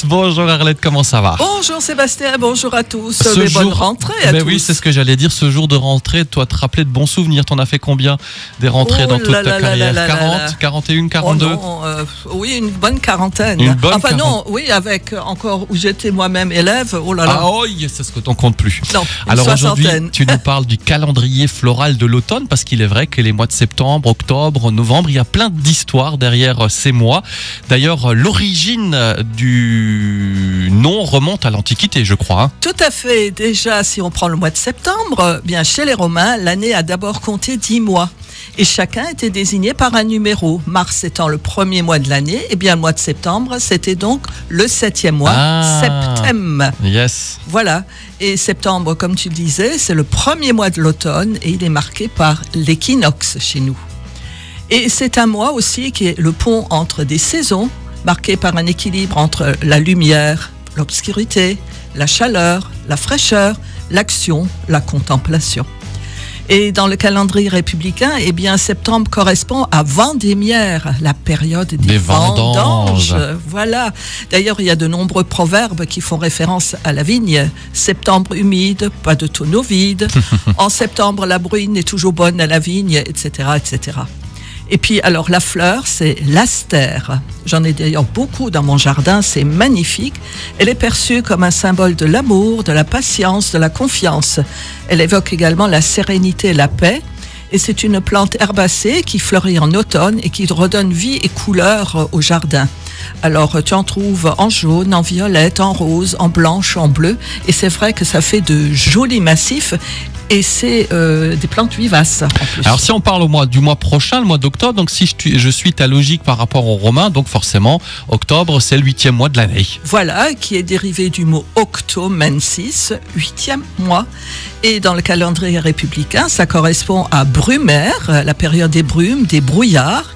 Bonjour Arlette, comment ça va? Bonjour Sébastien, bonjour à tous. Bonne rentrée à tous. Oui, c'est ce que j'allais dire, ce jour de rentrée, toi te rappeler de bons souvenirs, t'en as fait combien des rentrées dans toute ta carrière? 40, 41, 42? Oui, une bonne quarantaine. Oui, avec encore où j'étais moi-même élève, Ah oui, c'est ce que t'en comptes plus. Non, alors aujourd'hui, tu nous parles du calendrier floral de l'automne, parce qu'il est vrai que les mois de septembre, octobre, novembre, il y a plein d'histoires derrière ces mois. D'ailleurs, l'origine du nom remonte à l'Antiquité, je crois. Tout à fait. Déjà, si on prend le mois de septembre, bien chez les Romains, l'année a d'abord compté 10 mois. Et chacun était désigné par un numéro. Mars étant le premier mois de l'année, et bien le mois de septembre, c'était donc le 7e mois, septembre. Yes. Voilà. Et septembre, comme tu le disais, c'est le premier mois de l'automne et il est marqué par l'équinoxe chez nous. Et c'est un mois aussi qui est le pont entre des saisons, marqué par un équilibre entre la lumière, l'obscurité, la chaleur, la fraîcheur, l'action, la contemplation. Et dans le calendrier républicain, eh bien, septembre correspond à Vendémiaire, la période des vendanges. Voilà. D'ailleurs, il y a de nombreux proverbes qui font référence à la vigne. Septembre humide, pas de tonneau vide. En septembre, la bruine est toujours bonne à la vigne, etc., etc. Et puis, alors, la fleur, c'est l'astère. J'en ai d'ailleurs beaucoup dans mon jardin, c'est magnifique. Elle est perçue comme un symbole de l'amour, de la patience, de la confiance. Elle évoque également la sérénité et la paix. Et c'est une plante herbacée qui fleurit en automne et qui redonne vie et couleur au jardin. Alors, tu en trouves en jaune, en violette, en rose, en blanche, en bleu. Et c'est vrai que ça fait de jolis massifs. Et c'est des plantes vivaces en plus. Alors si on parle du mois prochain, le mois d'octobre, donc si je suis ta logique par rapport aux Romains, donc forcément octobre c'est le 8e mois de l'année. Voilà, qui est dérivé du mot octomensis, 8e mois. Et dans le calendrier républicain, ça correspond à Brumaire, la période des brumes, des brouillards.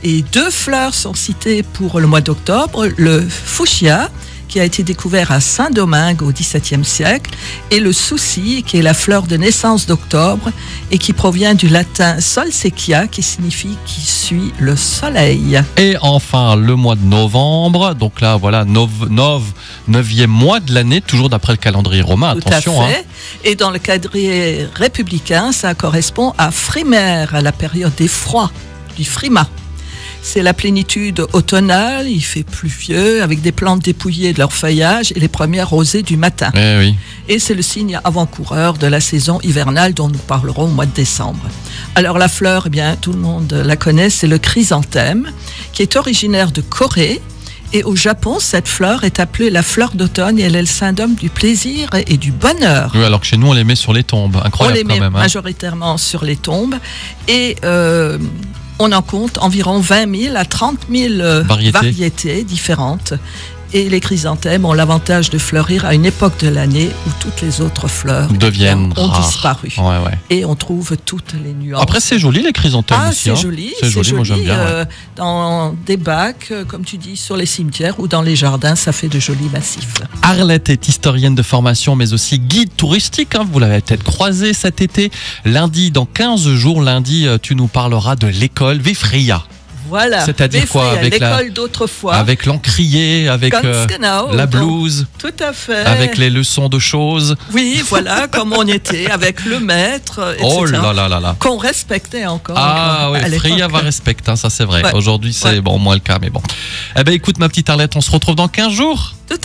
Et 2 fleurs sont citées pour le mois d'octobre, le fuchsia, qui a été découvert à Saint-Domingue au XVIIe siècle, et le souci, qui est la fleur de naissance d'octobre et qui provient du latin solsequia, qui signifie qui suit le soleil. Et enfin, le mois de novembre, donc là, voilà, 9e mois de l'année, toujours d'après le calendrier romain, attention. Tout à fait. Et dans le calendrier républicain, ça correspond à Frimaire, à la période des froids, du frimat. C'est la plénitude automnale, il fait pluvieux, avec des plantes dépouillées de leur feuillage et les premières rosées du matin. Oui. Et c'est le signe avant-coureur de la saison hivernale dont nous parlerons au mois de décembre. Alors la fleur, eh bien, tout le monde la connaît, c'est le chrysanthème, qui est originaire de Corée. Et au Japon, cette fleur est appelée la fleur d'automne et elle est le symbole du plaisir et du bonheur. Oui, alors que chez nous, on les met sur les tombes. Incroyable quand même. On les met majoritairement sur les tombes. Et on en compte environ 20 000 à 30 000 variétés différentes. Et les chrysanthèmes ont l'avantage de fleurir à une époque de l'année où toutes les autres fleurs ont disparu. Ouais. Et on trouve toutes les nuances. Après, c'est joli les chrysanthèmes aussi. C'est joli. C'est joli, moi j'aime bien. Dans des bacs, comme tu dis, sur les cimetières ou dans les jardins, ça fait de jolis massifs. Arlette est historienne de formation, mais aussi guide touristique. Vous l'avez peut-être croisé cet été. Lundi, dans 15 jours, tu nous parleras de l'école Vifria. Voilà. C'est-à-dire quoi? Avec l'école d'autrefois. Avec l'encrier, avec la blouse. Tout à fait. Avec les leçons de choses. Oui, voilà, comme on était, avec le maître, etc. Oh là là là là. Qu'on respectait encore. Ah oui, Freya va respecter, ça c'est vrai. Ouais. Aujourd'hui, c'est moins le cas, mais bon. Eh bien, écoute, ma petite Arlette, on se retrouve dans 15 jours. Tout